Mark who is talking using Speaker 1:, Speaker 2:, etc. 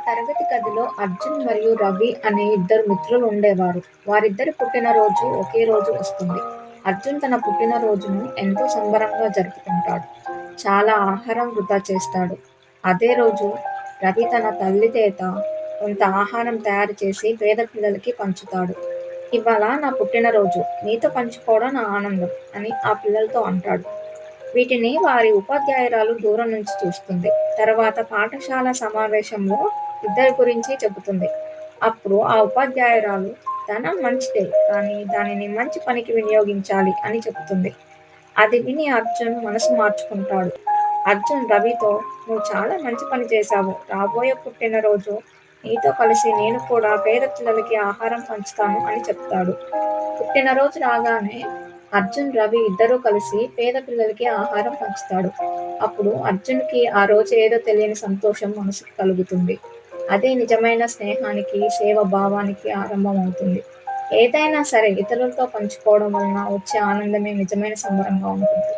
Speaker 1: తరగతి గదిలో అర్జున్ మరియు రవి అనే ఇద్దరు మిత్రులు ఉండేవారు. వారిద్దరి పుట్టినరోజు ఒకే రోజు వస్తుంది. అర్జున్ తన పుట్టినరోజును ఎంతో సంబరంగా జరుపుకుంటాడు. చాలా ఆహారం వృధా చేస్తాడు. అదే రోజు రవి తన తల్లి చేత కొంత ఆహారం తయారు చేసి పేద పిల్లలకి పంచుతాడు. ఇవాళ నా పుట్టినరోజు, నీతో పంచుకోవడం నా ఆనందం అని ఆ పిల్లలతో అంటాడు. వీటిని వారి ఉపాధ్యాయురాలు దూరం నుంచి చూస్తుంది. తర్వాత పాఠశాల సమావేశంలో ఇద్దరి గురించి చెబుతుంది. అప్పుడు ఆ ఉపాధ్యాయురాలు ధనం మంచిదే, కానీ దానిని మంచి పనికి వినియోగించాలి అని చెబుతుంది. అది విని అర్జున్ మనసు మార్చుకుంటాడు. అర్జున్ రవితో, నువ్వు చాలా మంచి పని చేశావు. రాబోయే పుట్టినరోజు నీతో కలిసి నేను కూడా పేద పిల్లలకి ఆహారం పంచుతాను అని చెప్తాడు. పుట్టినరోజు రాగానే అర్జున్, రవి ఇద్దరూ కలిసి పేద పిల్లలకి ఆహారం పంచుతాడు. అప్పుడు అర్జున్‌కి ఆ రోజు ఏదో తెలియని సంతోషం మనసుకి కలుగుతుంది. అదే నిజమైన స్నేహానికి, సేవ భావానికి ఆరంభమవుతుంది. ఏదైనా సరే ఇతరులతో పంచుకోవడం వలన వచ్చే ఆనందమే నిజమైన సంబరంగా ఉంటుంది.